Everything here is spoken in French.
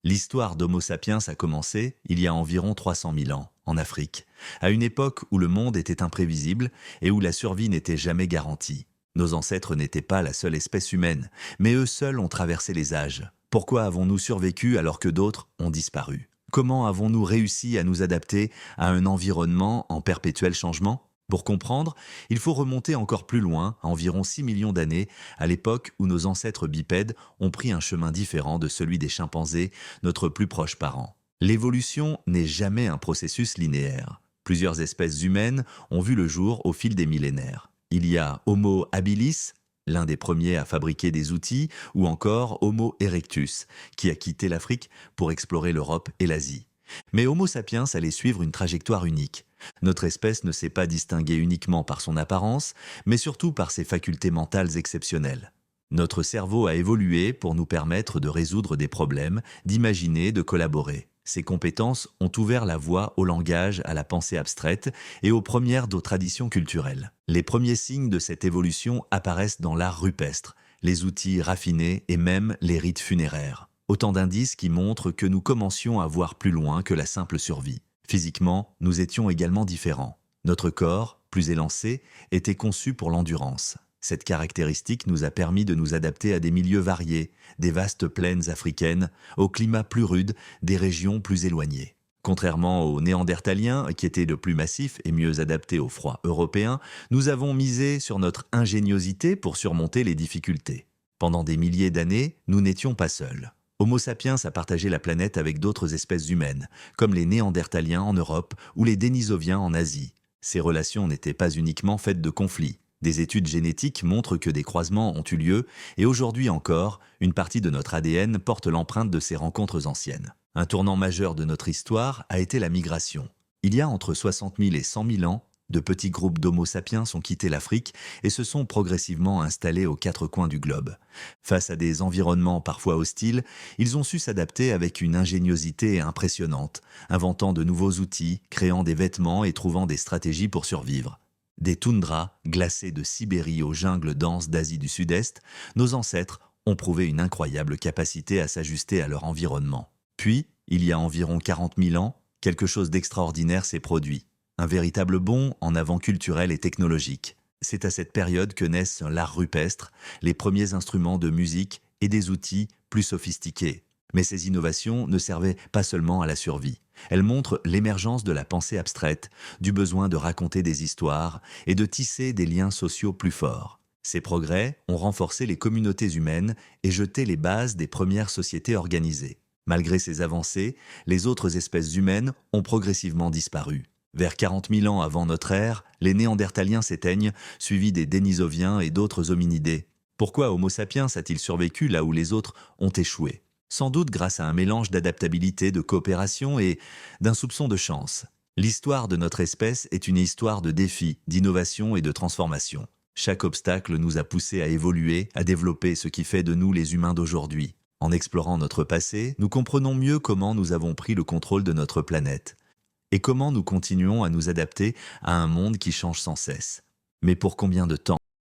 L'histoire d'Homo sapiens a commencé il y a environ 300 000 ans, en Afrique, à une époque où le monde était imprévisible et où la survie n'était jamais garantie. Nos ancêtres n'étaient pas la seule espèce humaine, mais eux seuls ont traversé les âges. Pourquoi avons-nous survécu alors que d'autres ont disparu? Comment avons-nous réussi à nous adapter à un environnement en perpétuel changement? Pour comprendre, il faut remonter encore plus loin, à environ 6 millions d'années, à l'époque où nos ancêtres bipèdes ont pris un chemin différent de celui des chimpanzés, notre plus proche parent. L'évolution n'est jamais un processus linéaire. Plusieurs espèces humaines ont vu le jour au fil des millénaires. Il y a Homo habilis, l'un des premiers à fabriquer des outils, ou encore Homo erectus, qui a quitté l'Afrique pour explorer l'Europe et l'Asie. Mais Homo sapiens allait suivre une trajectoire unique. Notre espèce ne s'est pas distinguée uniquement par son apparence, mais surtout par ses facultés mentales exceptionnelles. Notre cerveau a évolué pour nous permettre de résoudre des problèmes, d'imaginer, de collaborer. Ces compétences ont ouvert la voie au langage, à la pensée abstraite et aux premières de traditions culturelles. Les premiers signes de cette évolution apparaissent dans l'art rupestre, les outils raffinés et même les rites funéraires. Autant d'indices qui montrent que nous commencions à voir plus loin que la simple survie. Physiquement, nous étions également différents. Notre corps, plus élancé, était conçu pour l'endurance. Cette caractéristique nous a permis de nous adapter à des milieux variés, des vastes plaines africaines, au climat plus rude, des régions plus éloignées. Contrairement aux Néandertaliens, qui étaient le plus massifs et mieux adaptés au froid européen, nous avons misé sur notre ingéniosité pour surmonter les difficultés. Pendant des milliers d'années, nous n'étions pas seuls. Homo sapiens a partagé la planète avec d'autres espèces humaines, comme les Néandertaliens en Europe ou les Dénisoviens en Asie. Ces relations n'étaient pas uniquement faites de conflits. Des études génétiques montrent que des croisements ont eu lieu et aujourd'hui encore, une partie de notre ADN porte l'empreinte de ces rencontres anciennes. Un tournant majeur de notre histoire a été la migration. Il y a entre 60 000 et 100 000 ans, de petits groupes d'Homo sapiens ont quitté l'Afrique et se sont progressivement installés aux quatre coins du globe. Face à des environnements parfois hostiles, ils ont su s'adapter avec une ingéniosité impressionnante, inventant de nouveaux outils, créant des vêtements et trouvant des stratégies pour survivre. Des toundras, glacées de Sibérie aux jungles denses d'Asie du Sud-Est, nos ancêtres ont prouvé une incroyable capacité à s'ajuster à leur environnement. Puis, il y a environ 40 000 ans, quelque chose d'extraordinaire s'est produit. Un véritable bond en avant culturel et technologique. C'est à cette période que naissent l'art rupestre, les premiers instruments de musique et des outils plus sophistiqués. Mais ces innovations ne servaient pas seulement à la survie. Elles montrent l'émergence de la pensée abstraite, du besoin de raconter des histoires et de tisser des liens sociaux plus forts. Ces progrès ont renforcé les communautés humaines et jeté les bases des premières sociétés organisées. Malgré ces avancées, les autres espèces humaines ont progressivement disparu. Vers 40 000 ans avant notre ère, les Néandertaliens s'éteignent, suivis des Dénisoviens et d'autres hominidés. Pourquoi Homo sapiens a-t-il survécu là où les autres ont échoué? Sans doute grâce à un mélange d'adaptabilité, de coopération et d'un soupçon de chance. L'histoire de notre espèce est une histoire de défis, d'innovation et de transformation. Chaque obstacle nous a poussés à évoluer, à développer ce qui fait de nous les humains d'aujourd'hui. En explorant notre passé, nous comprenons mieux comment nous avons pris le contrôle de notre planète. Et comment nous continuons à nous adapter à un monde qui change sans cesse. Mais pour combien de temps ?